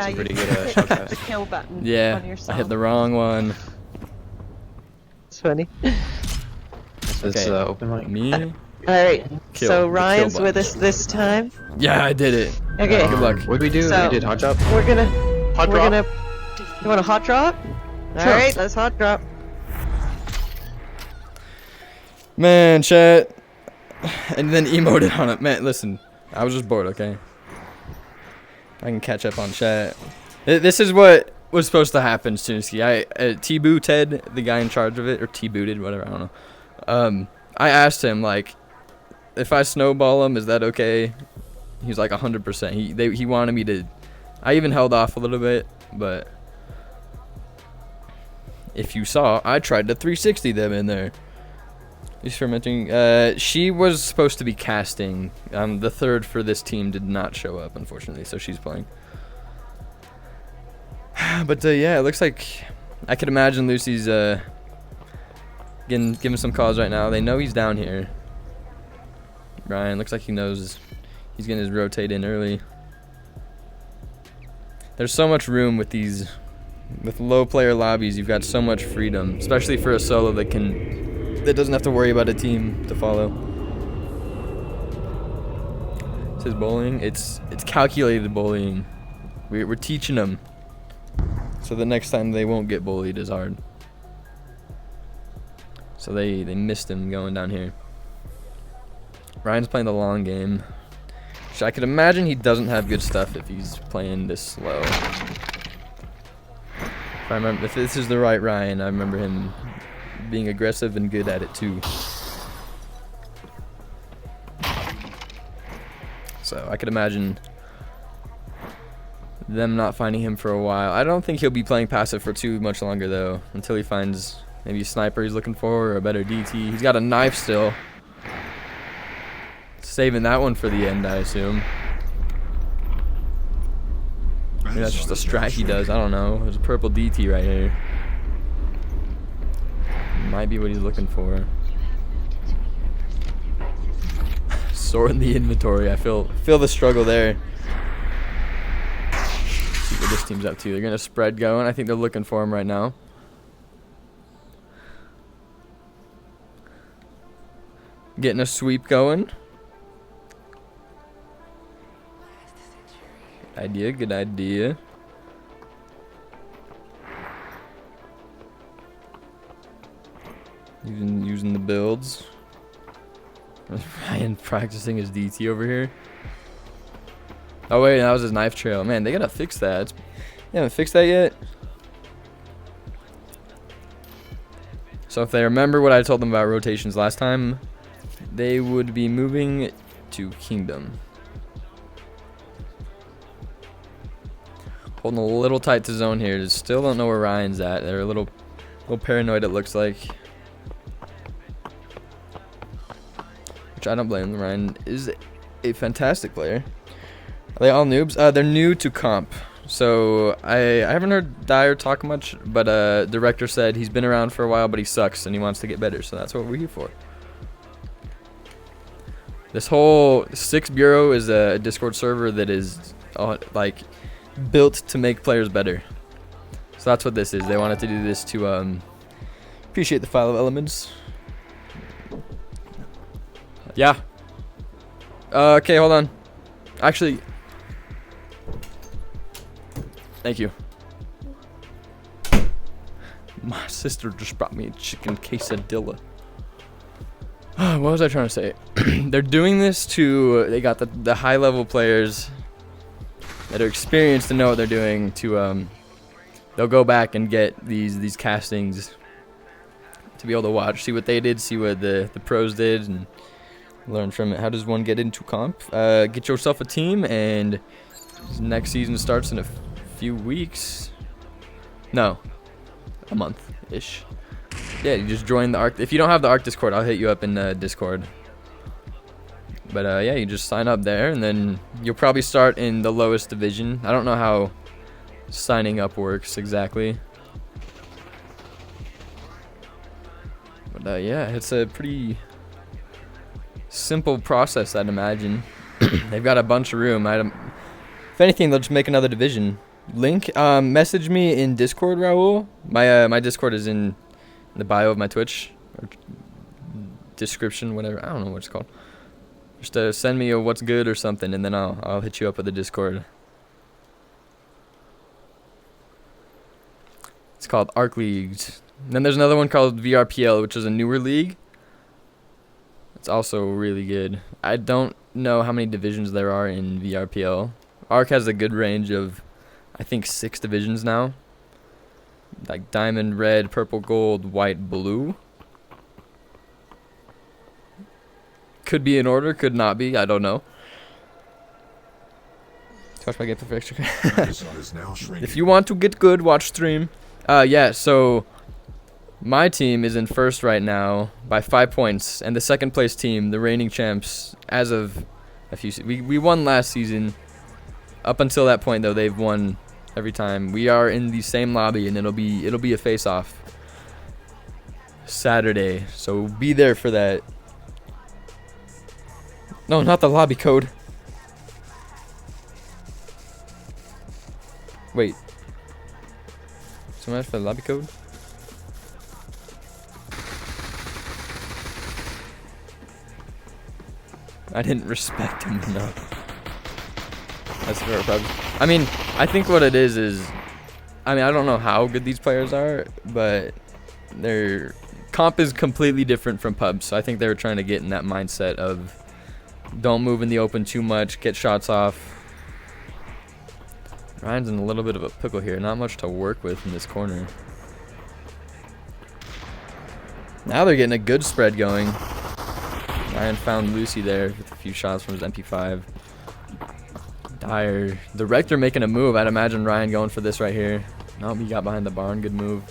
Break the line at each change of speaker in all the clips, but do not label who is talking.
Yeah,
some pretty
you
good
click
shot
the
casts.
kill button on
Yeah,
your
I
song.
hit the wrong one.
It's funny.
It's
Okay,
open mic.
me.
Alright,
Kill,
so
the kill
Ryan's with
button.
us this time.
Yeah, I did it.
Okay.
Good luck.
What did we do?
So-
We did hot drop.
We're gonna...
Hot
we're
drop.
gonna... You want a hot drop?
Sure.
Alright, let's hot drop.
Man, chat. And then emoted on it. Man, listen. I was just bored, okay? I can catch up on chat. This is what was supposed to happen, Stunsky. T-booted, the guy in charge of it, or T-booted, whatever, I don't know. I asked him, like, if I snowball him, is that okay? He's like 100%. He wanted me to... I even held off a little bit, but... If you saw, I tried to 360 them in there. He's fermenting. She was supposed to be casting. The third for this team did not show up, unfortunately, so she's playing. But yeah, it looks like I could imagine Lucy's giving some calls right now. They know he's down here. Ryan looks like he knows he's getting his rotate in early. There's so much room with these. With low player lobbies, you've got so much freedom, especially for a solo that doesn't have to worry about a team to follow. It says bullying. It's calculated bullying. We're teaching them, so the next time they won't get bullied as hard. So they missed him going down here. Ryan's playing the long game. So I could imagine he doesn't have good stuff if he's playing this slow. I remember, if this is the right Ryan, I remember him being aggressive and good at it too. So I could imagine them not finding him for a while. I don't think he'll be playing passive for too much longer though, until he finds maybe a sniper he's looking for or a better DT. He's got a knife still. Saving that one for the end, I assume. Maybe that's just a strat he does. I don't know. There's a purple DT right here. Might be what he's looking for. Sorting the inventory. I feel the struggle there. See what this team's up to. They're gonna spread going. I think they're looking for him right now. Getting a sweep going. Good idea. Even using the builds. Ryan practicing his DT over here. Oh wait, that was his knife trail. Man, they gotta fix that. They haven't fixed that yet. So if they remember what I told them about rotations last time, they would be moving to Kingdom. Holding a little tight to zone here. Still don't know where Ryan's at. They're a little paranoid, it looks like. Which I don't blame them. Ryan is a fantastic player. Are they all noobs? They're new to comp. So I haven't heard Dyer talk much, but director said he's been around for a while, but he sucks and he wants to get better. So that's what we're here for. This whole 6 Bureau is a Discord server that is like built to make players better. So that's what this is. They wanted to do this to appreciate the file of elements. Yeah. Okay, hold on. Actually, thank you. My sister just brought me a chicken quesadilla. What was I trying to say? They're doing this to, they got the high level players that are experienced and know what they're doing to they'll go back and get these castings to be able to watch, see what they did, see what the pros did, and learn from it. How does one get into comp? Get yourself a team, and next season starts in a few weeks. No, a month-ish. Yeah, you just join the Arc. If you don't have the Arc Discord, I'll hit you up in Discord. But yeah, you just sign up there, and then you'll probably start in the lowest division. I don't know how signing up works exactly. But yeah, it's a pretty simple process, I'd imagine. They've got a bunch of room. If anything, they'll just make another division. Link. Message me in Discord, Raul. My Discord is in the bio of my Twitch or description, whatever. I don't know what it's called. Just send me a what's good or something, and then I'll hit you up with the Discord. It's called Arc Leagues. And then there's another one called VRPL, which is a newer league. It's also really good. I don't know how many divisions there are in VRPL. Arc has a good range of, I think, 6 divisions now. Like diamond, red, purple, gold, white, blue. Could be in order, could not be. I don't know. Watch my gameplay for extra. If you want to get good, watch stream. Yeah, so my team is in first right now by 5 points, and the second place team, the reigning champs, as of a few, we won last season. Up until that point, though, they've won every time. We are in the same lobby, and it'll be a face-off Saturday, so be there for that. No, not the lobby code. Wait. Someone asked for the lobby code? I didn't respect him enough. That's fair, probably. I mean, I think what it is, I mean, I don't know how good these players are, but their comp is completely different from pubs. So I think they were trying to get in that mindset of don't move in the open too much, get shots off. Ryan's in a little bit of a pickle here. Not much to work with in this corner. Now they're getting a good spread going. Ryan found Lucy there with a few shots from his MP5. Dyer. The Rector making a move. I'd imagine Ryan going for this right here. Nope, he got behind the barn. Good move.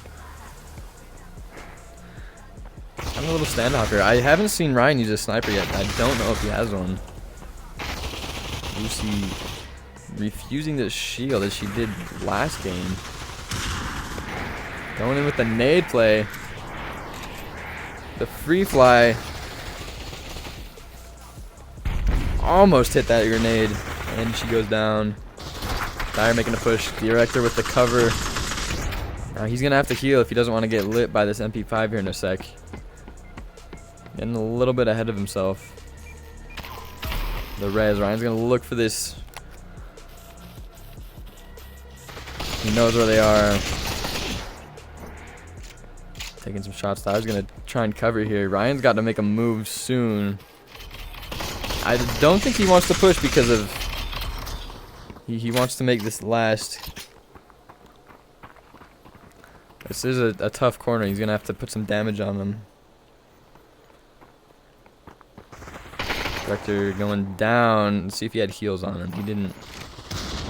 I'm a little standoff here. I haven't seen Ryan use a sniper yet. I don't know if he has one. Lucy refusing the shield as she did last game. Going in with the nade play. The free fly. Almost hit that grenade. And she goes down. Dyer making a push. Director with the cover. Now he's going to have to heal if he doesn't want to get lit by this MP5 here in a sec. Getting a little bit ahead of himself. The res. Ryan's going to look for this. He knows where they are. Taking some shots. Dyer's going to try and cover here. Ryan's got to make a move soon. I don't think he wants to push because of... He wants to make this last. This is a tough corner. He's going to have to put some damage on him. Director going down. Let's see if he had heals on him. He didn't.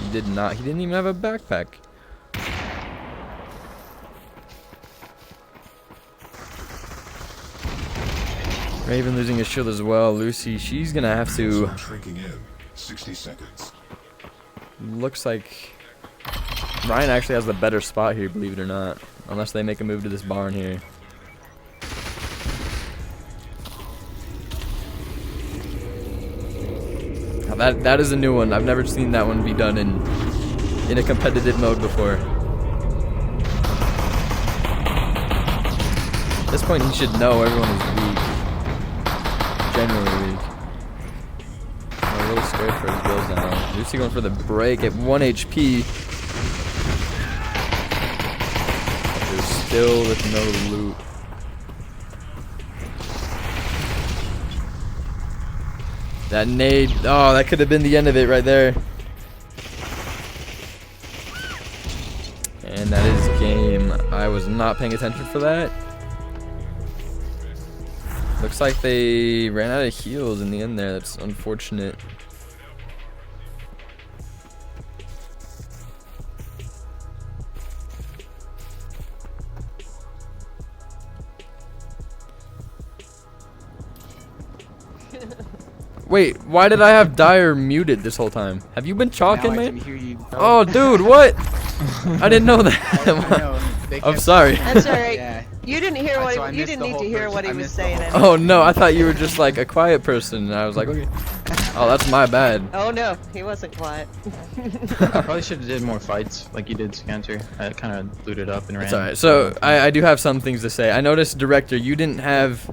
He did not. He didn't even have a backpack. Raven losing his shield as well. Lucy, she's going to have to...
Shrinking in 60 seconds.
Looks like Ryan actually has the better spot here, believe it or not. Unless they make a move to this barn here. Now that is a new one. I've never seen that one be done in a competitive mode before. At this point, he should know everyone is weak. Generally weak. I'm a little scared for his builds now. Lucy going for the break at 1 HP. They're still with no loot. That nade, oh, that could have been the end of it right there. And that is game. I was not paying attention for that. Looks like they ran out of heals in the end there. That's unfortunate. Wait, why did I have Dyer muted this whole time? Have you been chalking, man? Oh, dude, what? I didn't know that. I'm sorry.
That's alright.
Yeah.
You didn't hear what you didn't need to hear what he was saying.
Oh no, I thought you were just like a quiet person, and I was like, okay. Oh, that's my bad.
Oh no, he wasn't quiet.
I probably should have did more fights like you did, Scanter. I kind of looted up and ran.
It's alright. So I do have some things to say. I noticed, Director, you didn't have.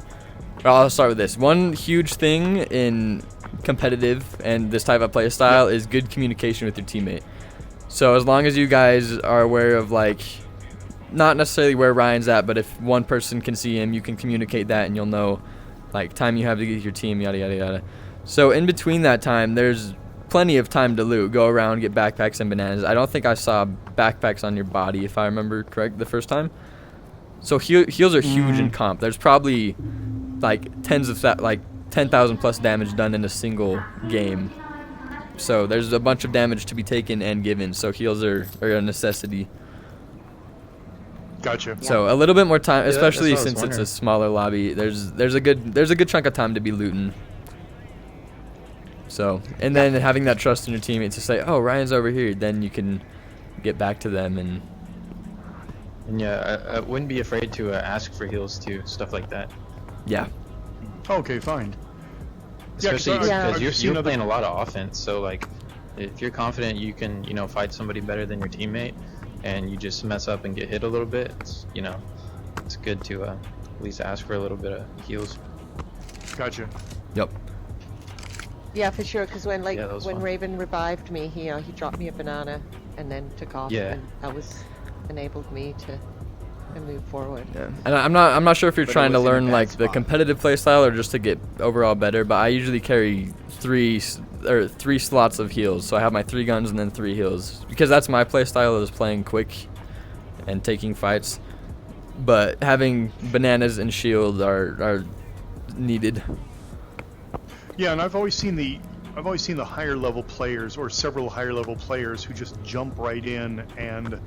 Well, I'll start with this. One huge thing in competitive and this type of play style is good communication with your teammate. So as long as you guys are aware of, like, not necessarily where Ryan's at, but if one person can see him, you can communicate that and you'll know, like, time you have to get your team, yada yada yada. So in between that time, there's plenty of time to loot. Go around, get backpacks and bananas. I don't think I saw backpacks on your body, if I remember correct, the first time. So heals are huge in comp. There's probably like tens of like 10,000 plus damage done in a single game. So there's a bunch of damage to be taken and given. So heals are a necessity.
Gotcha.
So a little bit more time, especially
that's what I was
since it's a
wondering.
smaller lobby. There's a good chunk of time to be looting. So, and then having that trust in your teammates to say, "Oh, Ryan's over here," then you can get back to them and.
And yeah, I wouldn't be afraid to ask for heals too, stuff like that.
Yeah.
Okay, fine.
Especially
Yeah.
because you're playing a lot of offense, so like, if you're confident you can, fight somebody better than your teammate, and you just mess up and get hit a little bit, it's good to at least ask for a little bit of heals.
Gotcha.
Yep.
Yeah, for sure. Because when
Yeah, that was fun.
Raven revived me, he dropped me a banana and then took off.
Yeah.
And that enabled me to move forward.
Yeah. And I'm not sure if you're
But it
trying to
was in a
learn
bad
like the
spot.
competitive play style or just to get overall better. But I usually carry three slots of heals, so I have my 3 guns and then 3 heals because that's my play style, is playing quick and taking fights. But having bananas and shield are needed.
Yeah, and I've always seen the higher level players or several higher level players who just jump right in and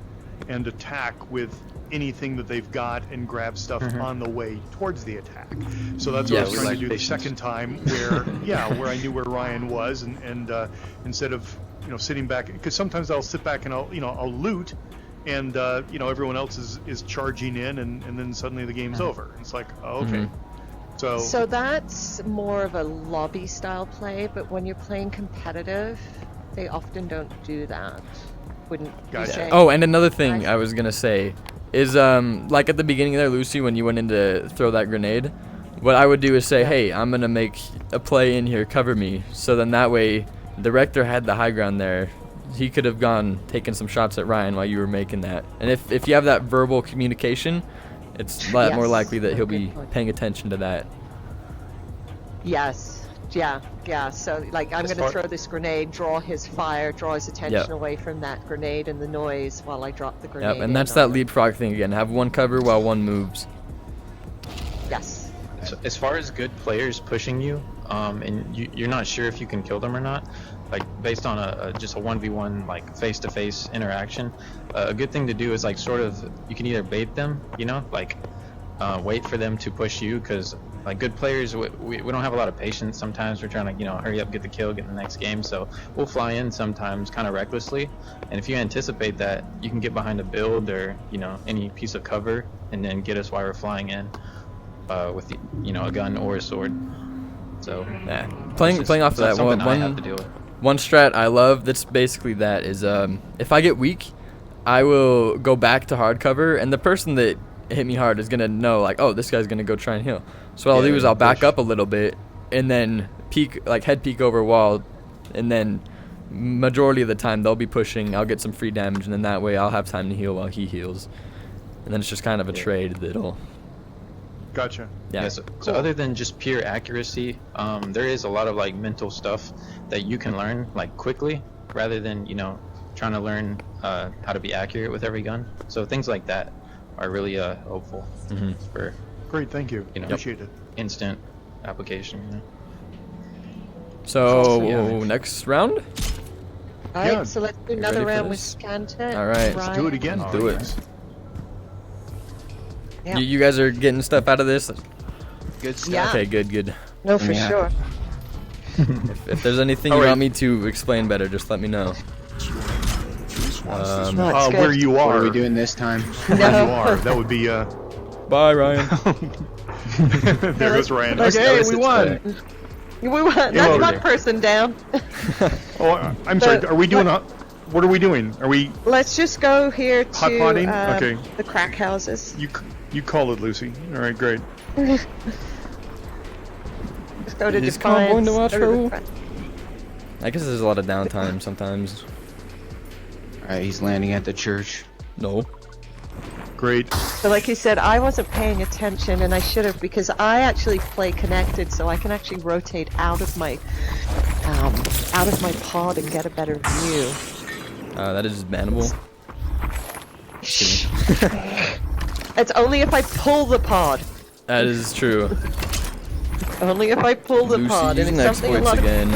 attack with anything that they've got and grab stuff on the way towards the attack. So that's what I was
Yes.
trying
Like
to do the
patience.
second time, where where I knew where Ryan was, and instead of sitting back, because sometimes I'll sit back and I'll loot, and everyone else is charging in, and then suddenly the game's over. It's like, oh, okay.
So that's more of a lobby style play, but when you're playing competitive, they often don't do that. Wouldn't you
Gotcha.
say?
Oh, and another thing I was gonna say is like at the beginning there, Lucy, when you went in to throw that grenade, what I would do is say, hey, I'm gonna make a play in here, cover me. So then that way, the Rector had the high ground there. He could have taken some shots at Ryan while you were making that. And if you have that verbal communication, it's a lot more
Yes.
likely that he'll be
Good point.
paying attention to that.
Yes. Yeah. So, like, I'm
As
going to
far-
throw this grenade, draw his attention
Yep.
away from that grenade and the noise while I drop the grenade.
Yep, and
in
that's
on
that
him.
leapfrog thing again. Have one cover while one moves.
Yes.
So as far as good players pushing you, and you're not sure if you can kill them or not, like based on just a 1v1 like face-to-face interaction, a good thing to do is like sort of you can either bait them, like wait for them to push you, because like good players we don't have a lot of patience. Sometimes we're trying to hurry up, get the kill, get in the next game, so we'll fly in sometimes kind of recklessly, and if you anticipate that, you can get behind a build or any piece of cover and then get us while we're flying in with a gun or a sword. So
Yeah. Playing off of that
something I have
one
to deal with.
one strat I love that's basically that is if I get weak, I will go back to hard cover, and the person that hit me hard is gonna know like, oh, this guy's gonna go try and heal. So what I'll do is I'll back up a little bit and then head peek over a wall, and then majority of the time they'll be pushing. I'll get some free damage, and then that way I'll have time to heal while he heals, and then it's just kind of a trade that'll.
Gotcha.
Yeah.
So
Cool.
other than just pure accuracy, there is a lot of like mental stuff that you can learn like quickly, rather than trying to learn how to be accurate with every gun. So things like that are really helpful for
Great, thank you.
Yep.
Appreciate it.
instant application.
So
Yeah.
next round.
All right,
Yeah.
so let's do
You
another
ready for
round with
this?
Scanter.
All right, let's
Let's do it again.
Oh,
do it.
please.
Yeah.
You guys are getting stuff out of this.
Good stuff.
Yeah.
Okay, good.
No, for
Yeah.
sure.
If there's anything you
All right.
want me to explain better, just let me know.
No, it's good.
Where you are.
What are we doing this time?
Where
No.
you are. That would be.
Bye, Ryan.
There goes Ryan.
let's-
Okay,
let's-
we won.
That's
over
one
there.
person down.
Oh, I'm sorry.
But
Are we doing? What are we doing? Are we
Let's just go here to
hot potting? Okay.
the crack houses.
You call it, Lucy. All right, great.
Let's go to
Is Colin going to watch
Defiance. Go to
her?
the crack-
I guess there's a lot of downtime sometimes.
Alright, he's landing at the church.
No.
Great.
So like you said, I wasn't paying attention, and I should have, because I actually play connected, so I can actually rotate out of my pod and get a better view.
That is bannable.
It's only if I pull the pod.
That is true.
Only if I pull the
Lucy
pod, and
using
it's something a
exploits
lot of
again.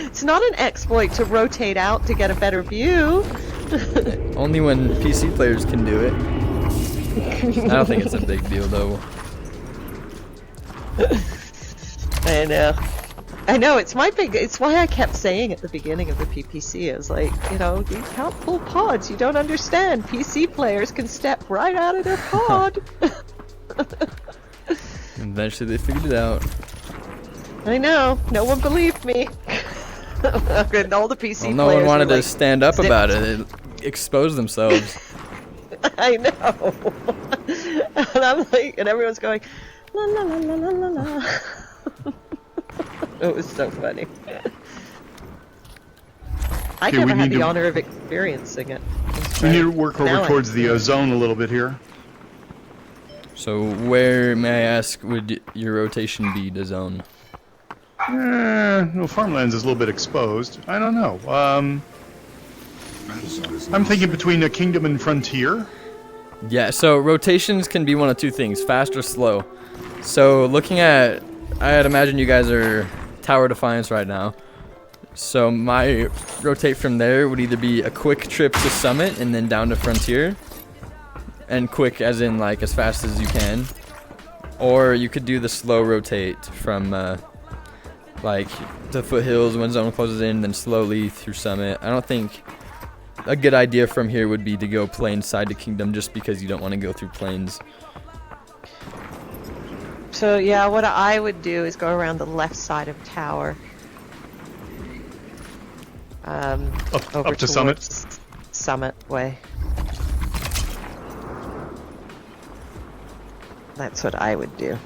It's not an exploit to rotate out to get a better view.
Only when PC players can do it. I don't think it's a big deal though.
I know, it's why I kept saying at the beginning of the PPC, is like, you can't pull pods, you don't understand. PC players can step right out of their pod.
Eventually they figured it out.
I know, no one believed me. And all the PC
Well, no
players
one wanted
were
to
like,
stand up about it. They exposed themselves.
I know. And I'm like, and everyone's going, la la la la la la la. It was so funny. I
Okay,
never
we
had
need
the
to-
honor of experiencing it.
We need to work
Now
over
I
towards the
do.
zone a little bit here.
So where, may I ask, would your rotation be to zone?
No, farmlands is a little bit exposed. I don't know.
Battle zone is
I'm
now
thinking
set.
between the kingdom and frontier.
Yeah, so rotations can be one of two things, fast or slow. So looking at, I'd imagine you guys are Tower Defiance right now. So my rotate from there would either be a quick trip to Summit and then down to Frontier. And quick as in like as fast as you can. Or you could do the slow rotate from like the foothills when zone closes in, then slowly through Summit. I don't think a good idea from here would be to go plains side to Kingdom just because you don't want to go through plains.
So yeah, what I would do is go around the left side of tower. Over
to Summit?
towards Summit way. That's what I would do.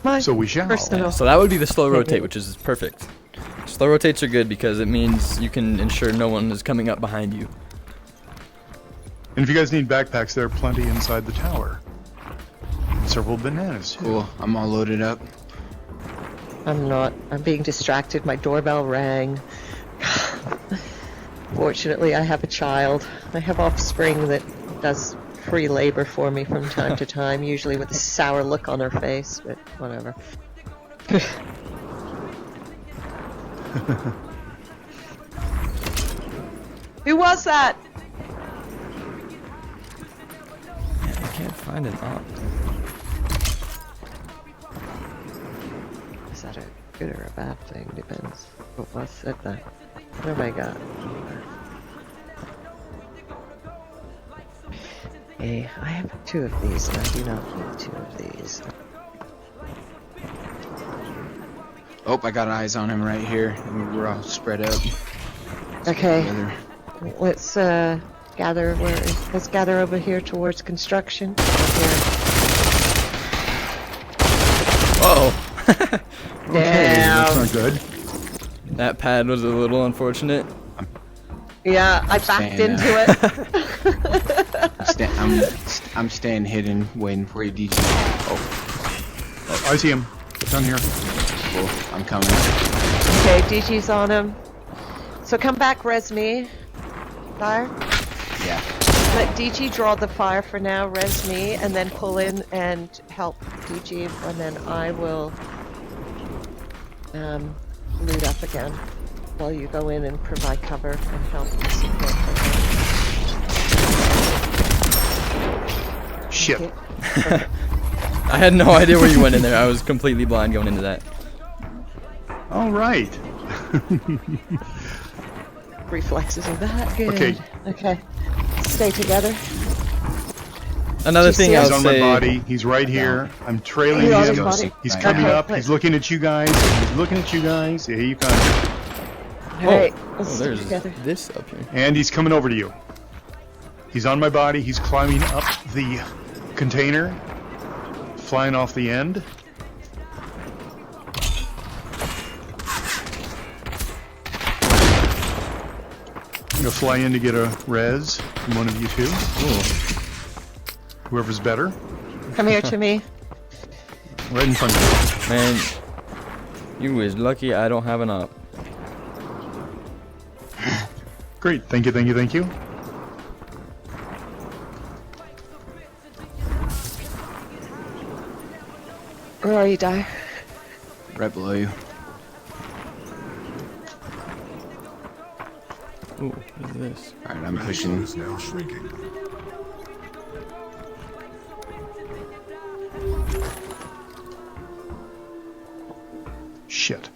My
So we shall.
personal.
So that would be the slow rotate, which is perfect. Slow rotates are good because it means you can ensure no one is coming up behind you.
And if you guys need backpacks, there are plenty inside the tower. And several bananas. too.
Cool, I'm all loaded up.
I'm not. I'm being distracted. My doorbell rang. Fortunately, I have a child. I have offspring that does free labor for me from time to time, usually with a sour look on her face, but whatever. Who was that?
I can't find an op.
Is that a good or a bad thing? Depends. What said that? What have I got? Hey, I have 2 of these, and I do not need 2 of these.
Oh, I got eyes on him right here. We're all spread out.
Okay,
Together.
let's gather. Let's gather over here towards construction. Here.
Uh-oh.
That's
Damn.
not good.
That pad was a little unfortunate.
Yeah, I backed
Staying
into it.
I'm staying hidden, waiting for you, DJ.
Oh, I see him. Down here.
Cool, I'm coming.
Okay, DG's on him. So come back, res me. Fire.
Yeah.
Let DG draw the fire for now, res me, and then pull in and help DG, and then I will loot up again while you go in and provide cover and help and support for
Shit.
him. Okay.
I had no idea where you went in there. I was completely blind going into that.
All right.
Reflexes are that good.
Okay.
Okay. Stay together.
Another
Do you
thing
see
I
us?
He's
would
on
say.
my body. He's right here. I'm trailing
He's on
him.
his body?
He's
Right.
coming
Okay,
up.
wait.
He's looking at you guys. He's looking at you guys. Here you come.
Alright,
Oh,
let's stick
there's
together.
this up here.
And he's coming over to you. He's on my body. He's climbing up the container, flying off the end. I'm gonna fly in to get a res from one of you two. Whoever's better.
Come here to me.
Right in front of
Man, you is lucky I don't have an op.
you. Great. Thank you, thank you, thank you.
Where are you, Dyer?
Right below you.
Ooh, what is this?
Alright, I'm
Zone
pushing.
is now shrinking.
Shit.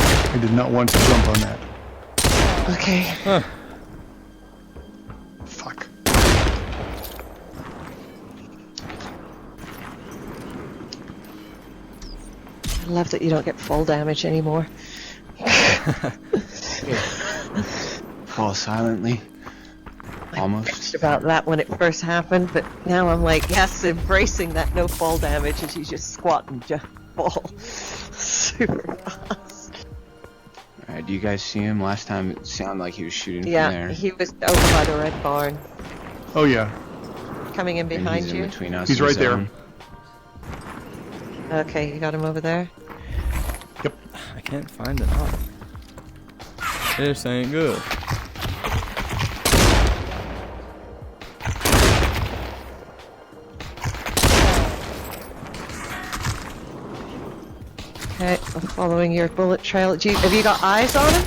I did not want to jump on that.
Okay.
Huh.
Fuck.
I love that you don't get fall damage anymore.
Fall silently. Almost.
Bitched about that when it first happened, but now I'm like, yes, embracing that no fall damage as you just squat and just fall. Super fast.
Alright, do you guys see him? Last time it sounded like he was shooting from
Yeah,
there.
he was over by the red barn.
Oh yeah.
Coming in
And
behind
he's in
you.
between us
He's
and
right there.
zone.
Okay, you got him over there.
I can't find an op. This ain't good.
Okay, I'm following your bullet trail. Have you got eyes on him?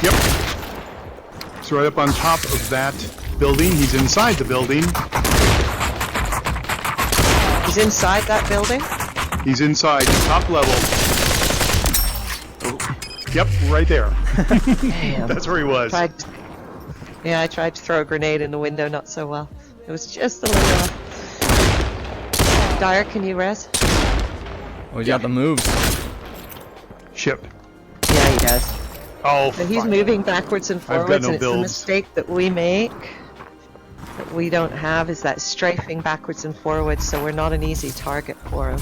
Yep. He's right up on top of that building. He's inside the building.
He's inside that building?
He's inside, top level. Yep, right there.
Damn.
That's where he was.
Yeah, I tried to throw a grenade in the window, not so well. It was just a little off. Dyer, can you res?
Oh, he's got the moves.
Ship.
Yeah, he does.
Oh,
But he's
fuck.
moving backwards and
I've got
forwards,
no
and it's the
builds.
mistake that we make that we don't have is that strafing backwards and forwards, so we're not an easy target for him.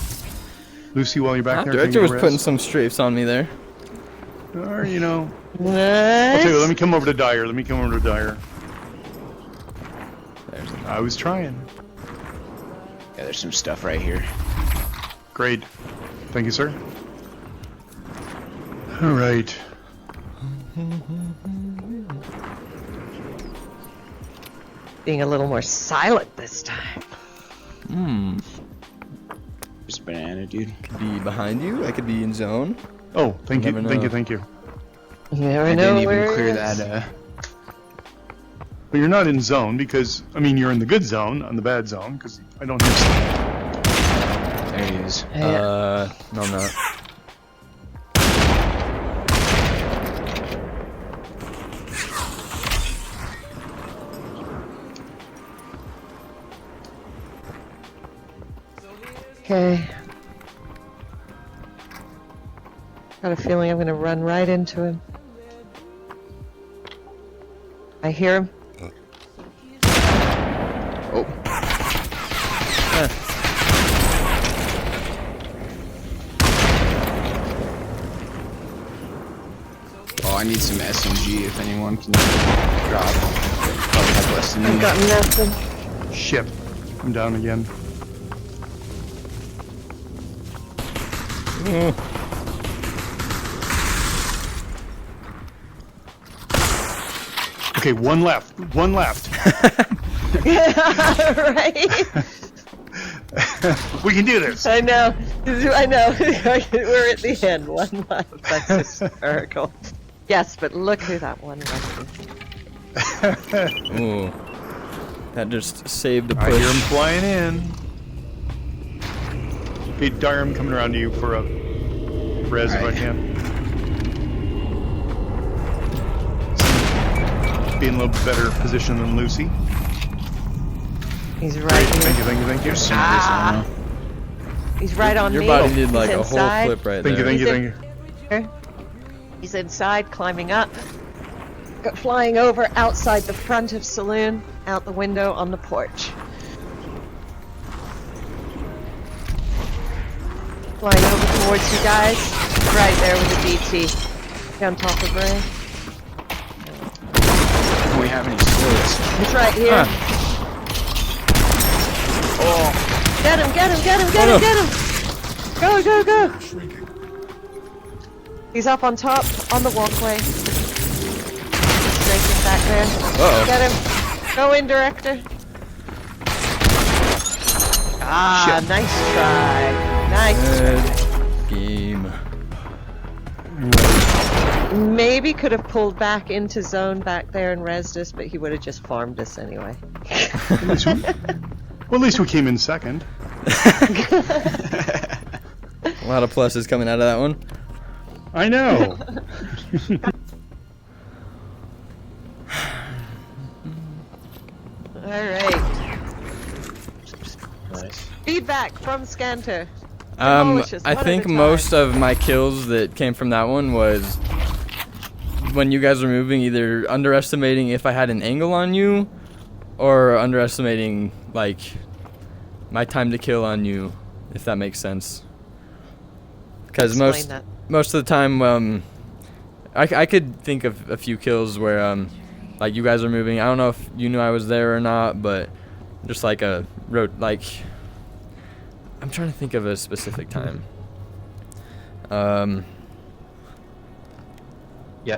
Lucy, while you're back there,
Director
can
was
you
putting
res?
some strafes on me there.
Or, you know. I'll
Nice.
tell you, let me come over to Dyer. Let me come over to Dyer.
There's an
I was trying.
Yeah, there's some stuff right here.
Great. Thank you, sir. All right.
Being a little more silent this time.
There's a banana, dude.
could be behind you. I could be in zone.
Oh, thank you,
never
thank
know.
you, thank you.
You never
I
know
didn't
where
even
it
clear
is.
that.
But you're not in zone because, I mean, you're in the good zone, on the bad zone, because I don't have.
There he is.
Yeah.
No, I'm not.
Okay. Got a feeling I'm gonna run right into him. I hear him.
Oh, oh, I need some SMG if anyone can drop. Probably have less than
I've
me.
got nothing.
Shit. I'm down again. Okay, one left. One left.
Right?
We can do this.
I know. I know. We're at the end. One left. That's hysterical. Yes, but look who that one was.
Ooh. That just saved the
I
push.
hear him flying in. Hey, Dyer, I'm coming around to you for a res if I
Alright.
can. be in a little bit better position than Lucy.
He's right
Thank you,
here.
thank you, thank you.
Ah. He's right on
Your
me.
body did like
He's
a whole
inside.
flip right
Thank you,
there.
thank you, thank you.
He's inside, climbing up. Flying over outside the front of saloon, out the window on the porch. Flying over towards you guys. Right there with the DT. On top of Ray.
Do we have any slits?
He's right here.
Oh,
Get him, get him, get him, get him, get him! Go, go, go! He's up on top, on the walkway. Straight back there.
Uh-oh.
Get him. Go in, director. Ah, nice try. Nice
Good game.
try. Maybe could have pulled back into zone back there and rezzed us, but he would have just farmed us anyway.
Well, at least we came in second.
A lot of pluses coming out of that one.
I know.
Alright.
Nice.
Feedback from Scanter.
I
Demolicious, one
think
at a
most
time.
of my kills that came from that one was when you guys were moving, either underestimating if I had an angle on you, or underestimating like my time to kill on you, if that makes sense. Because
Explain that.
most of the time, I could think of a few kills where like you guys are moving. I don't know if you knew I was there or not, but just like a road, like I'm trying to think of a specific time.
Yeah,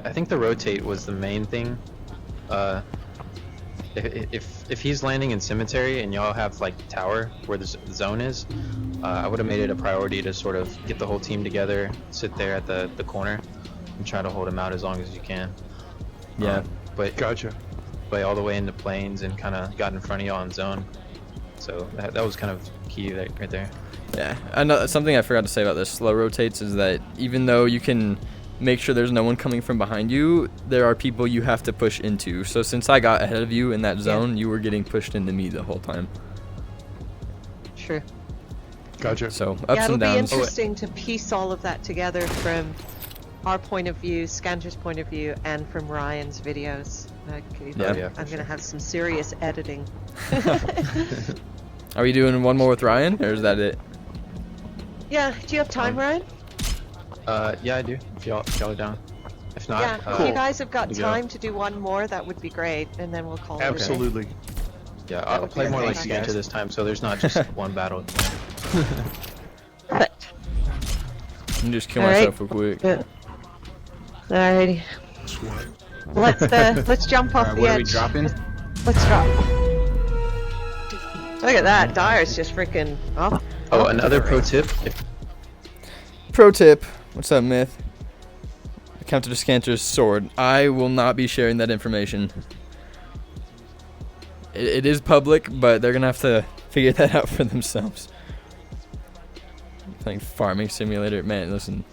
I think the rotate was the main thing. If he's landing in cemetery and y'all have like tower where the zone is, I would have made it a priority to sort of get the whole team together, sit there at the corner, and try to hold him out as long as you can.
Yeah.
But
Gotcha.
play all the way into planes and kind of got in front of y'all in zone. So that was kind of key right there.
Yeah, something I forgot to say about this slow rotates is that even though you can make sure there's no one coming from behind you, there are people you have to push into. So since I got ahead of you in that zone, you were getting pushed into me the whole time.
True.
Gotcha.
So ups
Yeah, it'll
and
be
downs.
interesting to piece all of that together from our point of view, Scanter's point of view, and from Ryan's videos.
Yeah,
I'm gonna have some serious editing.
Are we doing one more with Ryan, or is that it?
Yeah, do you have time, Ryan?
Yeah, I do. If y'all are down. If not,
Yeah, if you guys have got
to go.
time to do one more, that would be great, and then we'll call it a day.
Absolutely.
Yeah,
That
I'll
would
play
be
more like
amazing.
Scanter this time, so there's not just one battle.
Perfect.
Let me just kill
All right.
myself real quick.
Yeah. Alrighty.
Squad.
Let's jump off
alright,
the
where are we
edge.
dropping?
Let's drop. Look at that. Dyer's just freaking off.
Oh, another pro tip:
Pro tip. What's up, Myth? Counter to Scanter's sword. I will not be sharing that information. It is public, but they're gonna have to figure that out for themselves. Playing farming simulator, man. Listen,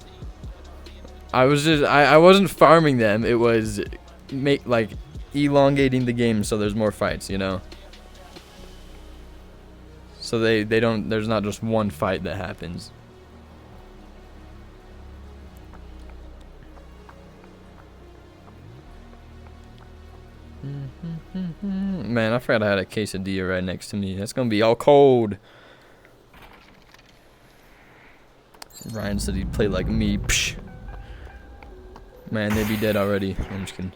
I wasn't farming them. It was like elongating the game so there's more fights, you know. So they don't. There's not just one fight that happens. Man, I forgot I had a quesadilla right next to me. That's gonna be all cold. Ryan said he'd play like me. Psh. Man, they'd be dead already. I'm just kidding.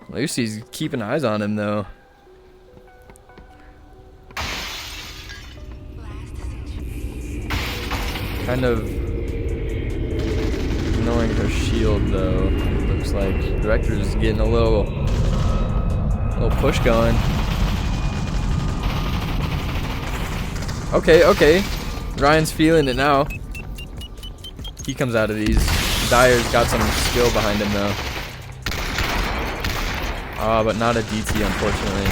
Lucy's keeping eyes on him though. Kind of ignoring her shield though. Looks like Director's getting a little push going. Okay. Ryan's feeling it now. He comes out of these. Dyer's got some skill behind him though. But not a DT unfortunately.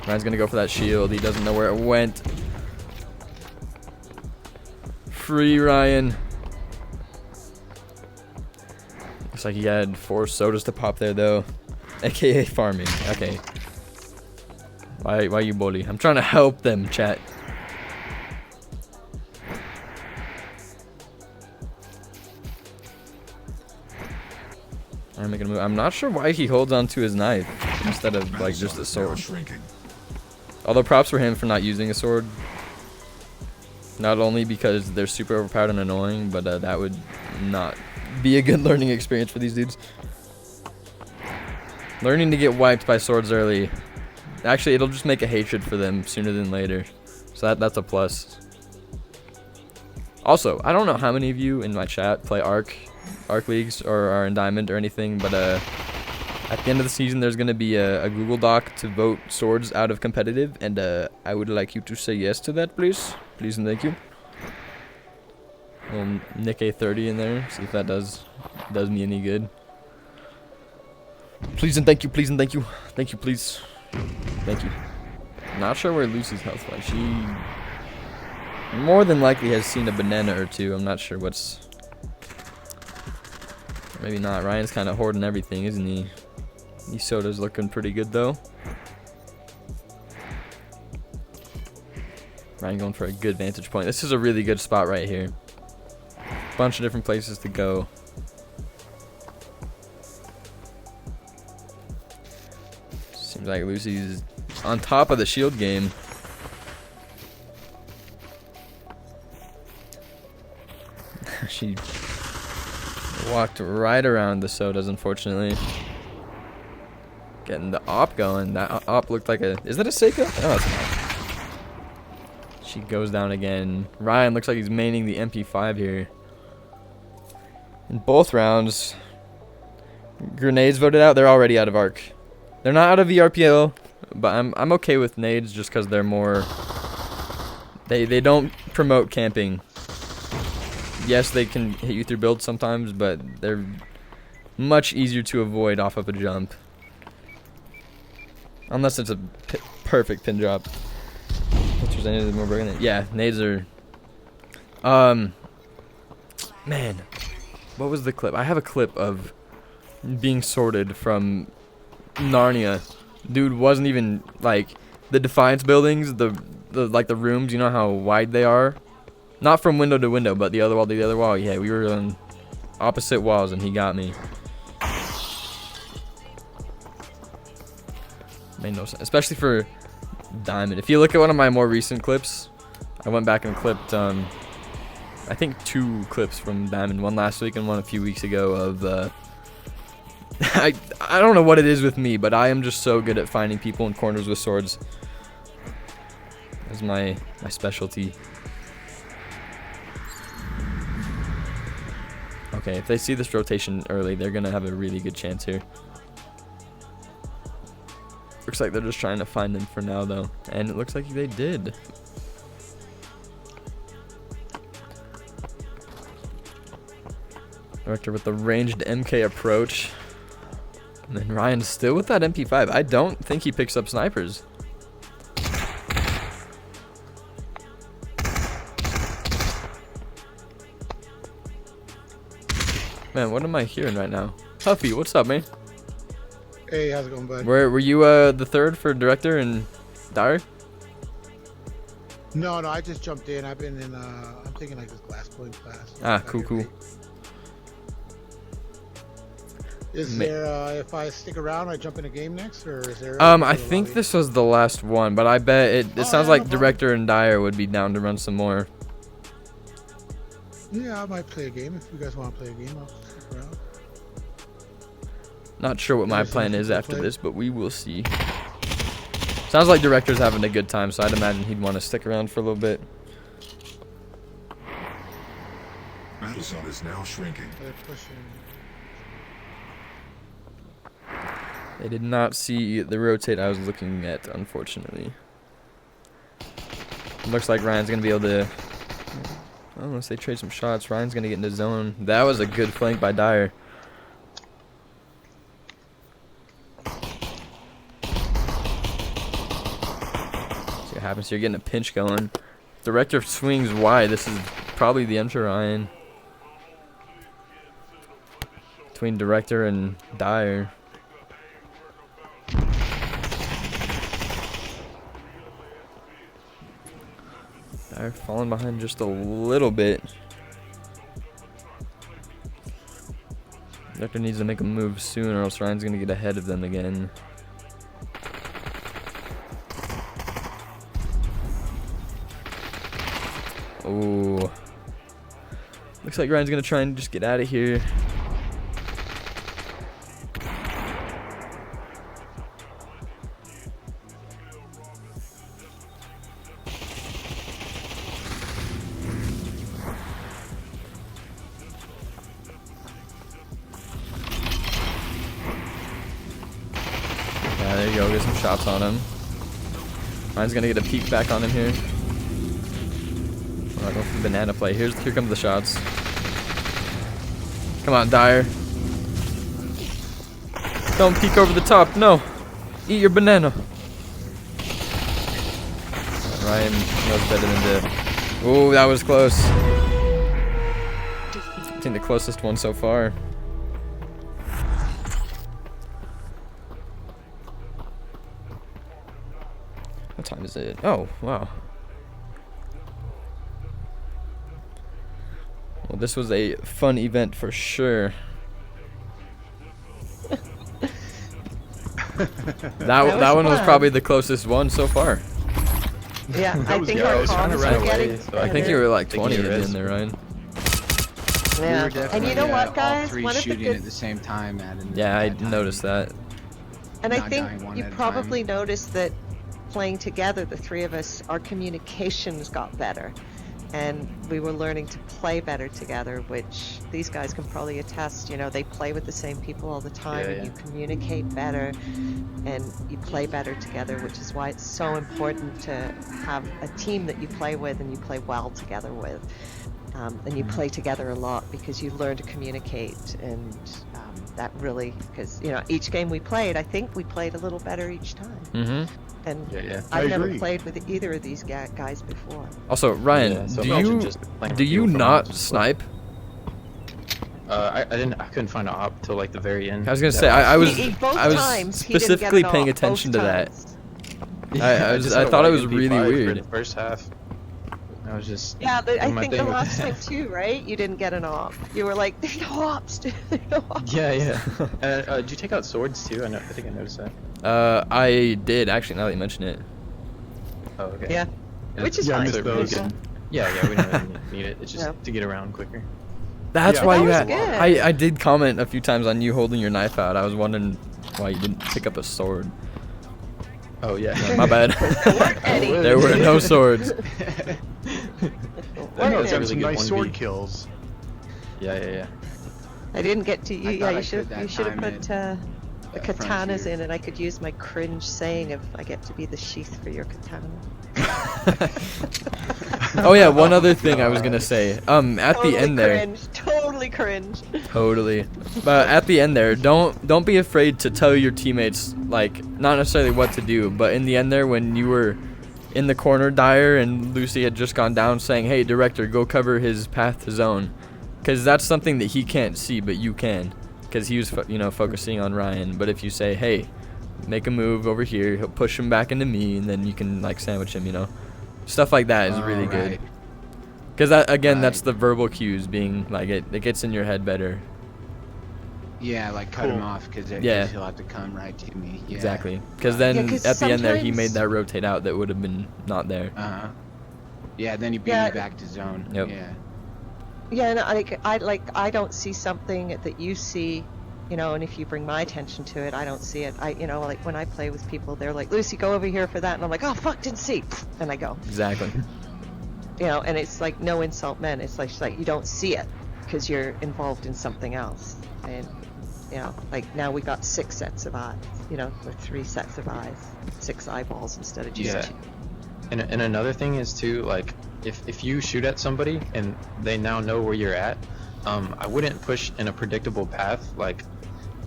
Ryan's gonna go for that shield. He doesn't know where it went. Free Ryan. Looks like he had 4 sodas to pop there though. AKA farming. Okay. Why you bully? I'm trying to help them, chat. I'm making a move. I'm not sure why he holds on to his knife instead of like just a sword. Although props for him for not using a sword. Not only because they're super overpowered and annoying, but that would not be a good learning experience for these dudes. Learning to get wiped by swords early. Actually, it'll just make a hatred for them sooner than later. So that's a plus. Also, I don't know how many of you in my chat play Arc leagues or are in Diamond or anything, but at the end of the season there's going to be a Google Doc to vote swords out of competitive, and I would like you to say yes to that, please. Please and thank you. Little Nick A30 in there, see if that does me any good. Please and thank you, please and thank you. Thank you, please. Thank you. Not sure where Lucy's health was. She more than likely has seen a banana or two. I'm not sure what's... Maybe not. Ryan's kind of hoarding everything, isn't he? These sodas looking pretty good, though. Ryan going for a good vantage point. This is a really good spot right here. Bunch of different places to go. Seems like Lucy's on top of the shield game. She walked right around the sodas, unfortunately. Getting the op going. That op looked like a... Is that a Seiko? Oh, it's not. She goes down again. Ryan looks like he's maining the MP5 here. In both rounds, grenades voted out. They're already out of arc. They're not out of VRPL, but I'm okay with nades just because they're more... They don't promote camping. Yes, they can hit you through builds sometimes, but they're much easier to avoid off of a jump. Unless it's a perfect pin drop. Which was any of the more broken. Yeah, nades are... Man. What was the clip? I have a clip of being sorted from Narnia. Dude wasn't even, like, the Defiance buildings, the rooms, you know how wide they are? Not from window to window, but the other wall to the other wall. Yeah, we were on opposite walls and he got me. Made no sense, especially for Diamond. If you look at one of my more recent clips, I went back and clipped, I think 2 clips from Diamond. One last week and one a few weeks ago of, I don't know what it is with me, but I am just so good at finding people in corners with swords. That's my specialty. Okay, if they see this rotation early, they're gonna have a really good chance here. Looks like they're just trying to find them for now, though. And it looks like they did. Director with the ranged MK approach. And then Ryan's still with that MP5. I don't think he picks up snipers. Man, what am I hearing right now? Huffy, what's up, man?
Hey, how's it going, bud?
Were you the third for director and Dyer?
No, I just jumped in. I've been in, I'm taking like this glass blowing class.
Ah, cool.
Is there, if I stick around, I jump in a game next, or is there?
I think this was the last one, but I bet it sounds like
no
director and Dyer would be down to run some more.
Yeah, I might play a game. If you guys want to play a game, I'll stick around.
Not sure what my
There's
plan
some
is
people
after
play.
this, but we will see. Sounds like director's having a good time, so I'd imagine he'd want to stick around for a little bit.
Battle zone is now shrinking.
They're pushing.
They did not see the rotate I was looking at, unfortunately. Looks like Ryan's going to be able to... Unless they trade some shots, Ryan's going to get into zone. That was a good flank by Dyer. See what happens here. Getting a pinch going. Director swings wide. This is probably the enter Ryan. Between director and Dyer. They're falling behind just a little bit. Director needs to make a move soon, or else Ryan's gonna get ahead of them again. Oh. Looks like Ryan's gonna try and just get out of here. Yeah, there you go. Get some shots on him. Ryan's gonna get a peek back on him here. Oh, I go for the banana play. Here comes the shots. Come on, Dyer. Don't peek over the top. No. Eat your banana. Ryan knows better than to. Oh, that was close. I think the closest one so far. What time is it? Oh, wow. Well, this was a fun event for sure. that one was probably the closest one so far.
Yeah, I think
I
our
was trying to
comms
run
are
away,
getting
so
I think
better.
you were like
Think
20
you
at the
were
end there, Ryan.
Yeah.
We were
And you know
definitely,
what,
all
guys?
three
One of the
shooting
good
at the same time, Adam.
Yeah, I
That time.
noticed that.
And I
Not
think
dying one
you
at a
probably
time.
noticed that playing together, the three of us, our communications got better. And we were learning to play better together, which these guys can probably attest. You know, they play with the same people all the time,
Yeah,
and you communicate better, and you play better together, which is why it's so important to have a team that you play with and you play well together with. And you play together a lot because you learn to communicate, and that really, because, you know, each game we played, I think we played a little better each time.
Mm-hmm.
And
Yeah.
I
I've never
agree.
played with either of these guys before.
Also, Ryan,
Yeah, so
do
imagine
you
just playing
do
with
you
people from
not
home.
snipe?
I couldn't find an op till like the very end.
I was gonna
That
say I was
Both
I was
times he didn't get
specifically
it
paying
off,
attention to
both
that.
times.
I thought it was
MP5
really
for
weird.
the first half. I was just
Yeah, I
doing my
think the
thing with
last
it.
time too, right? You didn't get an op. You were like, there's no ops, dude. There's no ops.
Yeah. Did you take out swords too? I think I noticed that.
I did actually. Now that you mention it.
Oh, okay.
Yeah. Which is
Yeah, I
fine.
missed
It's a really
those.
good. Yeah, we don't really need it. It's just
No.
to get around quicker.
That's
Yeah.
why
That
you
was
had.
good.
I did comment a few times on you holding your knife out. I was wondering why you didn't pick up a sword.
Oh yeah.
My bad.
Eddie.
There were no swords.
I know,
Worked
it's got
it.
some
good
nice
1v.
sword kills.
Yeah.
I didn't get to you.
I
Yeah,
thought
you
I
should.
could
You
that
should have
time
put
at
the katanas
Frontier.
in, and I could use my cringe saying of I get to be the sheath for your katana.
Oh yeah, one other thing I was gonna say. At
Totally
the end there.
cringe. Totally cringe.
Totally. But at the end there, don't be afraid to tell your teammates, like, not necessarily what to do, but in the end there, when you were in the corner, Dyer and Lucy had just gone down, saying, hey, director, go cover his path to zone. Because that's something that he can't see, but you can. Because he was, focusing on Ryan. But if you say, hey, make a move over here, he'll push him back into me, and then you can, like, sandwich him, Stuff like that is really good.
Right.
Because, that again,
Right.
that's the verbal cues being, like, it gets in your head better.
Yeah, like cut
Cool.
him off because
Yeah.
he'll have to come right to me. Yeah.
Exactly. Because then
Yeah, 'cause
at the end there, he
sometimes-
made that rotate out that would have been not there.
Uh-huh. Yeah, then you beat
Yeah.
me back to zone.
Yep.
Yeah.
Yeah, and I don't see something that you see, and if you bring my attention to it, I don't see it. Like when I play with people, they're like, Lucy, go over here for that, and I'm like, oh fuck, didn't see, and I go.
Exactly.
And it's like no insult meant. It's like you don't see it because you're involved in something else, and like now we got 6 sets of eyes, or 3 sets of eyes, 6 eyeballs instead of just
Yeah.
2.
And another thing is too, like, if you shoot at somebody and they now know where you're at, I wouldn't push in a predictable path, like,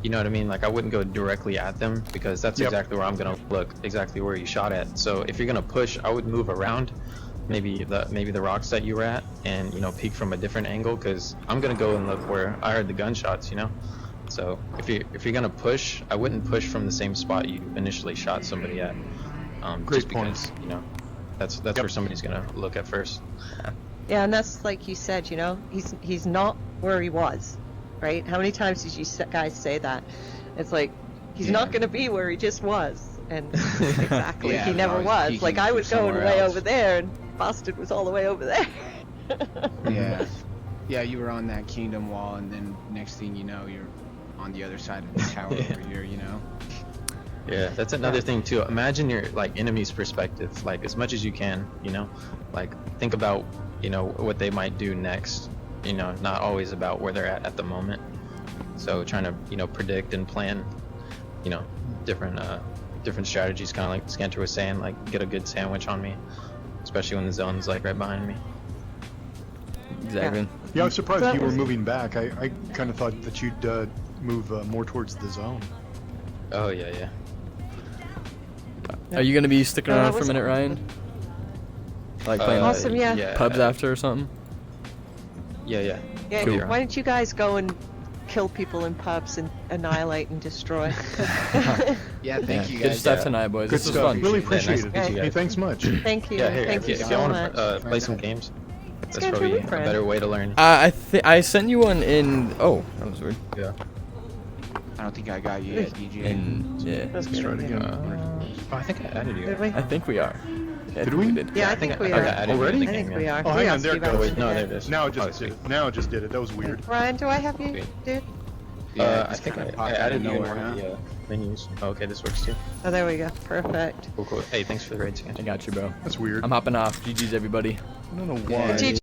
you know what I mean? Like, I wouldn't go directly at them because that's
Yep.
exactly where I'm gonna look, exactly where you shot at. So if you're gonna push, I would move around, maybe the rocks that you were at, and peek from a different angle, because I'm gonna go and look where I heard the gunshots, So if you're gonna push, I wouldn't push from the same spot you initially shot somebody at.
Great
just because, That's where somebody's gonna look at first.
Yeah, and that's like you said, you know, he's not where he was, right? How many times did you guys say that? It's like he's not going to be where he just was, and exactly,
Yeah,
he never
he's
was.
peaking
Like I was going
somewhere
way
else.
over there, and Bastard was all the way over there.
Yeah. Yeah, you were on that kingdom wall, and then next thing you know, you're on the other side of the tower over here, you know?
Yeah, that's another thing too. Imagine your like enemy's perspective, like as much as you can, you know, like think about, you know, what they might do next, you know, not always about where they're at the moment. So trying to, you know, predict and plan, you know, different strategies, kind of like Scanter was saying, like get a good sandwich on me, especially when the zone's like right behind me.
Exactly.
Yeah, I was surprised
That
you were
was-
moving back. I kind of thought that you'd move more towards the zone.
Oh yeah.
Are you gonna be sticking
No, that
around for a
was
minute,
awesome.
Ryan? Like playing
Awesome, yeah.
pubs after or something?
Yeah.
Yeah,
Cool.
why don't you guys go and kill people in pubs and annihilate and destroy?
Yeah, thank you
Good
guys.
stuff tonight, boys.
Good
This was
stuff.
fun.
Really
Yeah,
appreciate
nice
it.
to meet you
Hey,
guys.
thanks much.
Thank you.
Yeah, here,
Thank you
if
so
y'all
much.
want to play some games, that's
get your
probably a
friend.
better way to learn.
I sent you one in. Oh, that was weird.
Yeah.
I don't think I got you yet, DJ.
Yeah,
That's
Let's try it
good.
again.
Oh, I think I added you.
Did we?
I think we are. Yeah, I
Did
think
we?
did.
Yeah, I think we
I
are.
got added
Already?
in the
I think
game,
we
yeah.
are.
Oh, hang
Yeah,
on, there it
Steve,
goes.
I
Wait, no,
was
there
there.
it is.
Now it
Oh,
just
sweet.
did it. Now it just did it. That was weird.
Ryan, do I have you,
Sweet.
dude?
Yeah,
I
just
think
kinda
I
popped out
added
of
you in
nowhere,
one of the menus. Oh, okay, this works too.
Oh, there we go. Perfect.
Cool. Hey, thanks for the raid,
I
Scanter.
got you, bro.
That's weird.
I'm hopping off. GG's, everybody.
I don't know
Yeah.
why.
GG.